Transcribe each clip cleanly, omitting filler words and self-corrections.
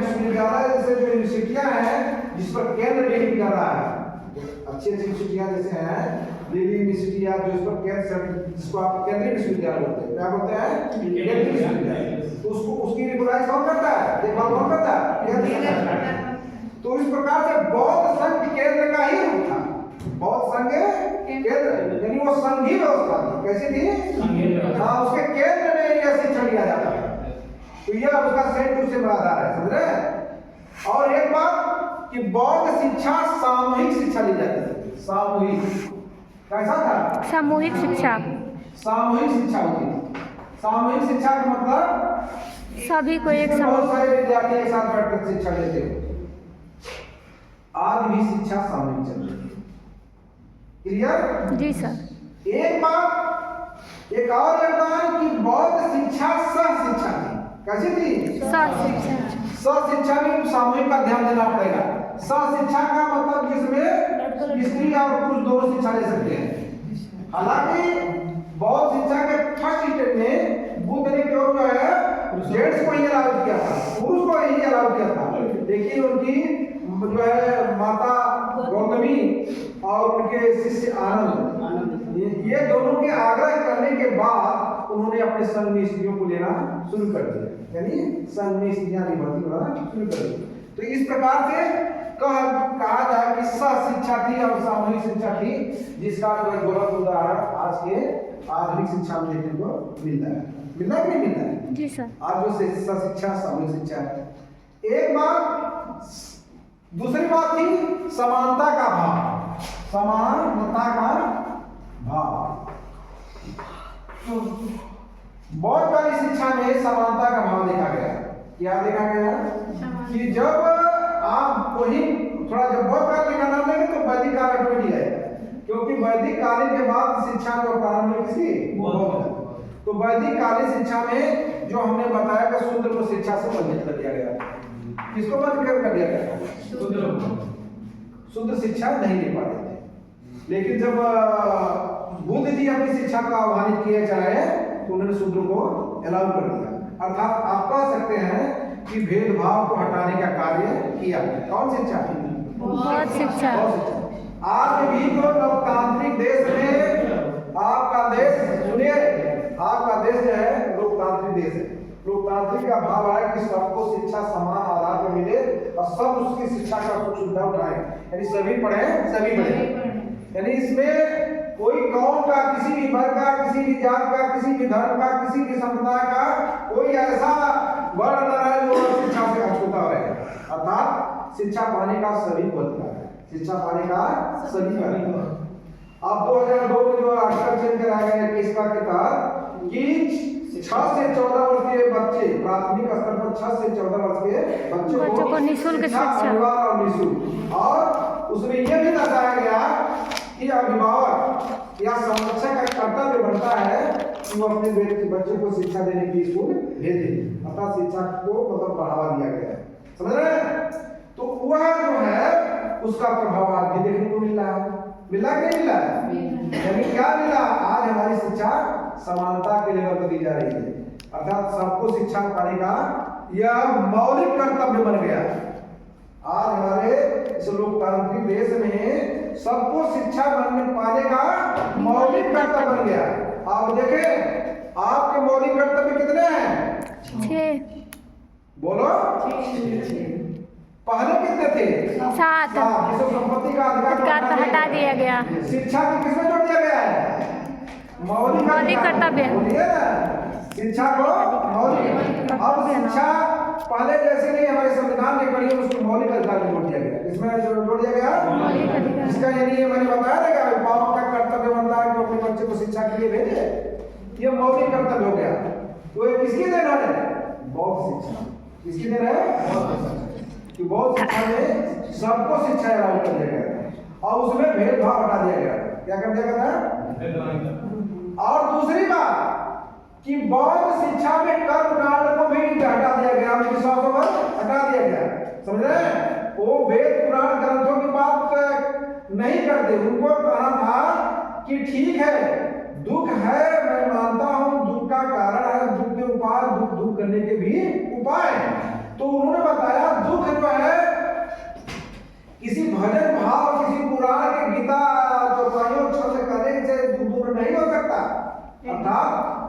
विश्वविद्यालय जैसे जो यूनिवर्सिटियां हैं जिस पर केंद्र डीलिंग कर रहा है, अच्छी यूनिवर्सिटियां जैसे हैं दिल्ली यूनिवर्सिटी या जो इस पर केंद्र, जिसको आप केंद्रीय विश्वविद्यालय बोलते हैं, क्या बोलते हैं केंद्रीय विश्वविद्यालय, तो उसको उसकी रिकॉग्नाइज कौन करता है, देखभाल कौन करता है। तो इस प्रकार से बौद्ध संघ केंद्र का ही रूप था, बौद्ध संघ केंद्र, यानी वो संघीय व्यवस्था थी। कैसी थी? हाँ, उसके केंद्र में यह शिक्षा दिया जाता है, तो यह उसका सेंटर से आधार है, समझ रहे हैं। और एक बात कि बौद्ध शिक्षा सामूहिक शिक्षा ली जाती थी, सामूहिक, कैसा था? सामूहिक शिक्षा, सामूहिक शिक्षा होती थी। सामूहिक शिक्षा का मतलब सभी को एक बहुत सारे विद्यार्थी एक साथ बैठकर शिक्षा लेते हो। आज भी शिक्षा सामूहिक चल रही है, क्लियर? जी सर। एक बात, एक और योगदान कि बौद्ध शिक्षा सह शिक्षा थी। कैसी थी? सह शिक्षा। सह शिक्षा में सामूहिक का ध्यान देना पड़ेगा। सह शिक्षा का मतलब जिसमें स्त्री और पुरुष दोनों शिक्षा ले सकते हैं। हालांकि बौद्ध शिक्षा के फर्स्ट स्टेज में बुद्ध ने क्यों जो है जेंट्स को ही अलाउ किया था, पुरुष को ही अलाउ किया था, लेकिन उनकी जो है माता गौतमी और उनके शिष्य आनंद, ये दोनों के आग्रह करने के बाद उन्होंने अपने संघ में स्त्रियों को लेना शुरू कर दिया, यानी संघ में स्त्रियां भी भर्ती होना शुरू कर दी। तो इस प्रकार से कहा जाए कि सह शिक्षा थी और सामूहिक शिक्षा थी, जिसका जो गलत उदाहरण आज के आधुनिक शिक्षा में देखने को मिलता है। मिलना कि नहीं मिलता है? जी सर। आज जो सह शिक्षा सामूहिक शिक्षा है। एक बात, दूसरी बात थी समानता का भाव, समानता का भाव। बौद्ध कालीन शिक्षा में समानता का भाव देखा गया। क्या देखा गया? कि जब आप वही थोड़ा जब बौद्ध कालीन का नाम लेंगे तो वैदिक काल ऑटोमेटिक आएगा, क्योंकि वैदिक कालीन के बाद शिक्षा का प्रारंभ किसकी? बौद्ध। तो वैदिक कालीन शिक्षा में जो हमने बताया कि शूद्र को शिक्षा से वंचित कर दिया गया। किसको वंचित कर दिया गया? शूद्र शिक्षा नहीं ले पा रहे थे, लेकिन जब बुद्ध जी अपनी शिक्षा को आह्वानित किए चाहे तो उन्होंने शूद्र को अलाउ कर दिया। अर्थात आप कह सकते हैं कि भेदभाव को हटाने का कार्य किया। कौन शिक्षा? बौद्ध शिक्षा। आज भी तो लोकतांत्रिक देश में आपका देश, सुनिए, आपका देश जो है लोकतांत्रिक देश है। लोकतांत्रिक का भाव है कि सबको शिक्षा समान आधार पर मिले और सब उसकी शिक्षा का सुख सुविधा उठाए, यानी सभी पढ़े सभी पढ़े। यानी इसमें कोई कौम का, किसी भी वर्ग का, किसी भी जात का, किसी भी धर्म का, किसी भी संप्रदाय का कोई ऐसा वर्ग न रहे जो शिक्षा से अछूता रहे। अर्थात शिक्षा पाने का सभी को अधिकार है, शिक्षा पाने का सभी का अधिकार। अब 2002 में जो आर्टिकल चेंज कराया गया किसका के तहत कि 6 से 14 वर्ष के बच्चे, प्राथमिक स्तर पर 6 से 14 वर्ष के बच्चों को निःशुल्क शिक्षा अनिवार्य और निःशुल्क। और उसमें यह भी बताया गया कि अभिभावक या संरक्षक का कर्तव्य बनता है कि वो अपने बच्चे को शिक्षा देने के लिए स्कूल भेजे। अर्थात शिक्षा को मतलब बढ़ावा दिया गया है, समझ रहे हैं? तो वह जो है उसका प्रभाव आज भी देखने को मिल रहा है। मिला कि नहीं मिला? यानी क्या मिला? आज हमारी शिक्षा समानता के लेवल पर दी जा रही है, अर्थात सबको शिक्षा पाने का यह मौलिक कर्तव्य बन गया। आज हमारे इस लोकतांत्रिक देश में सबको शिक्षा पाने का मौलिक कर्तव्य बन गया। आप देखें, आपके मौलिक कर्तव्य कितने हैं? 6। बोलो। पहले कितने थे? 7। जिसको संपत्ति का अधिकार हटा दिया गया। शिक्षा को किसमें जोड़ दिया गया है? मौलिक कर्तव्य। शिक्षा को मौलिक। अब शिक्षा पहले जैसे नहीं, हमारे संविधान के कड़ियों में उसको मौलिक अधिकार में जोड़ दिया गया। इसमें जोड़ दिया गया मौलिक अधिकार। इसका यानी ये मैंने बताया ना कि अभिभावक का कर्तव्य बनता है कि अपने बच्चे को शिक्षा के लिए भेजे, ये मौलिक कर्तव्य हो गया। तो ये किसकी देन है? बौद्ध शिक्षा। किसकी देन है? बौद्ध शिक्षा। कि बौद्ध शिक्षा में सबको शिक्षा अलाउ कर दिया गया और उसमें भेदभाव हटा दिया गया। क्या कर दिया गया? और दूसरी बात कि बौद्ध शिक्षा में कर्मकांड को भी हटा दिया गया, विश्वासों पर हटा दिया गया। समझ रहे हैं? वो वेद पुराण ग्रंथों की बात नहीं करते। उनको कहा था कि ठीक है, दुख है, मैं मानता हूं दुख का कारण है, दुख के उपाय, दुख दूर करने के भी उपाय। तो उन्होंने बताया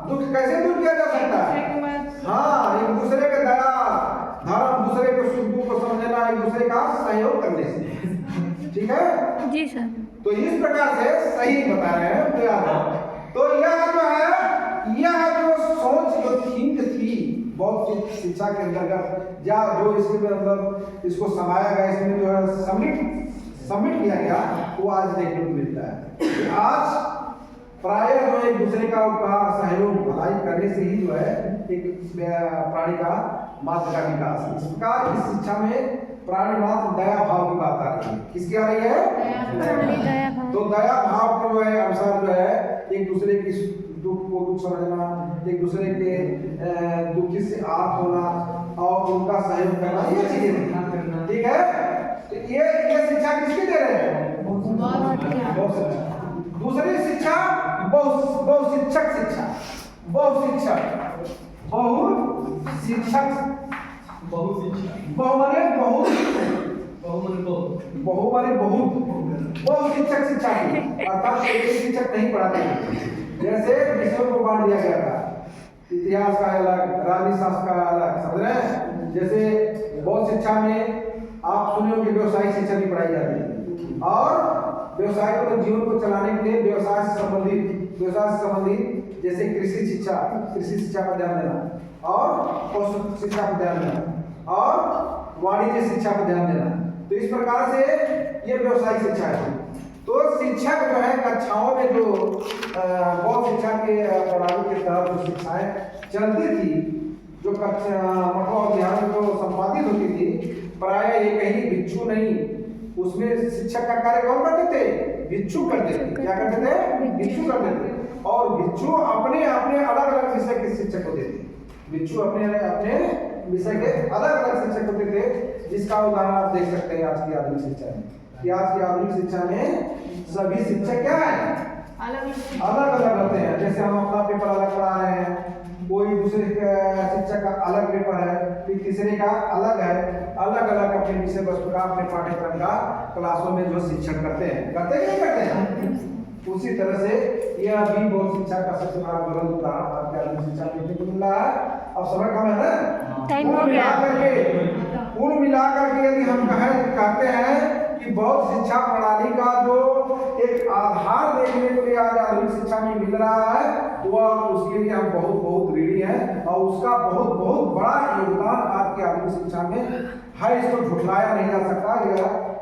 दुख कैसे दूर किया जा सकता है? हाँ, एक दूसरे के दया धर्म, दूसरे के सुख दुख को समझना, एक दूसरे का सहयोग करने से। ठीक है जी सर। तो इस प्रकार से सही बता रहे हैं तो याद है। तो यह जो है, यह जो सोच जो थिंक थी बहुत शिक्षा के अंतर्गत या जो इसके अंदर इसको समाया गया, इसमें जो है सबमिट किया गया, वो आज देखने को मिलता है। आज प्राय जो एक दूसरे का सहयोग भलाई करने से ही जो है एक प्राणी का मात्र का विकास है। इस प्रकार इस शिक्षा में प्राणी मात्र दया भाव की बात आ रही है। किसकी आ रही है? दया भाव। तो दया भाव के जो है अनुसार जो है एक दूसरे की दुख को दुख समझना, एक दूसरे के दुखी से आप होना और उनका सहयोग करना, ये चीजें। ठीक है, तो ये शिक्षा किसकी दे रहे हैं? बहुत शिक्षा। दूसरी शिक्षा बहु शिक्षक शिक्षा, बहु शिक्षक, बहु शिक्षक, बहु माने बहुत, बहु माने बहुत, बहु शिक्षक शिक्षा की, अर्थात एक ही शिक्षक नहीं पढ़ाते हैं। जैसे विषयों को बांट दिया गया था, इतिहास का अलग, राजनीति का अलग, समझ रहे हैं? जैसे बहुत शिक्षा में आप सुने होंगे व्यवसायिक शिक्षा भी पढ़ाई जाती है, और व्यवसाय को जीवन को चलाने के लिए व्यवसाय से संबंधित जैसे कृषि शिक्षा पर ध्यान देना, और पशु शिक्षा पर ध्यान देना, और वाणिज्य शिक्षा पर ध्यान देना। तो इस प्रकार से ये व्यवसायिक शिक्षा है। तो शिक्षक जो है कक्षाओं में जो बहुत शिक्षा के प्रणाली के तहत जो शिक्षाएं चलती थी, जो कक्षा मठों और ध्यान जो संपादित होती थी, प्राय ये कहीं भिक्षु नहीं, उसमें शिक्षक का कार्य कौन करते थे? भिक्षु करते थे। क्या करते थे? भिक्षु करते थे। और भिक्षु अपने अपने अलग अलग विषय के शिक्षक होते थे। भिक्षु अपने अपने विषय के अलग अलग शिक्षक होते थे, जिसका उदाहरण आप देख सकते हैं आज की आधुनिक शिक्षा में। कि आज की आधुनिक शिक्षा में सभी शिक्षक क्या है? अलग अलग होते हैं। जैसे हम अपना पेपर अलग पढ़ा रहे हैं, कोई दूसरे शिक्षक का अलग पेपर है, फिर तीसरे का अलग है, अलग अलग अपने विषय वस्तु का, अपने पाठ्यक्रम का क्लासों में जो शिक्षण करते हैं, नहीं करते हैं? उसी तरह से यह भी बहुत शिक्षा का सबसे बड़ा गलत उदाहरण आज की आधुनिक शिक्षा में देखने को मिल रहा है। अब समय कम है ना, कुल मिला करके यदि हम कहते हैं कि बहुत शिक्षा प्रणाली का जो एक आधार देखने को लिए आज आधुनिक शिक्षा में मिल रहा है, वह उसके लिए हम बहुत ऋणी हैं, और उसका बहुत बड़ा योगदान आज की आधुनिक शिक्षा में है। इसको झुठलाया नहीं जा सकता, यह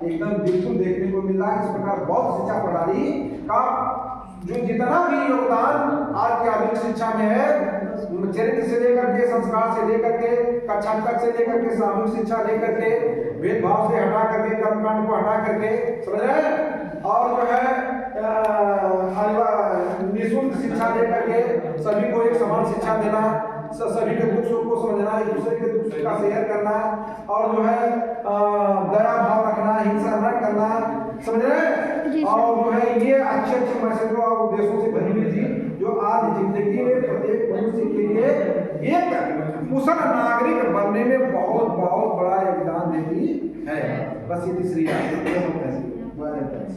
एकदम बिल्कुल देखने को मिल रहा है। इस प्रकार बहुत शिक्षा प्रणाली का जो जितना भी योगदान आज की आधुनिक शिक्षा में है, चरित्र से लेकर के, संस्कार से लेकर के, कक्षा तक से लेकर के, सामूहिक शिक्षा लेकर के, भेदभाव से हटा करके, कर्मकांड को हटा करके, समझ रहे हैं? और जो है निःशुल्क शिक्षा लेकर के सभी को एक समान शिक्षा देना, सभी के दुख सुख को समझना, एक दूसरे के दुख सुख का शेयर करना, और जो है दया भाव रखना, हिंसा न करना, समझ रहे हैं? और जो है ये अच्छे मैसेजों और उद्देश्यों से भरी हुई थी, जो आज जिंदगी में प्रत्येक मनुष्य के लिए एक कुशल नागरिक बनने में बहुत बड़ा योगदान देती है। बस ये तीसरी बात है।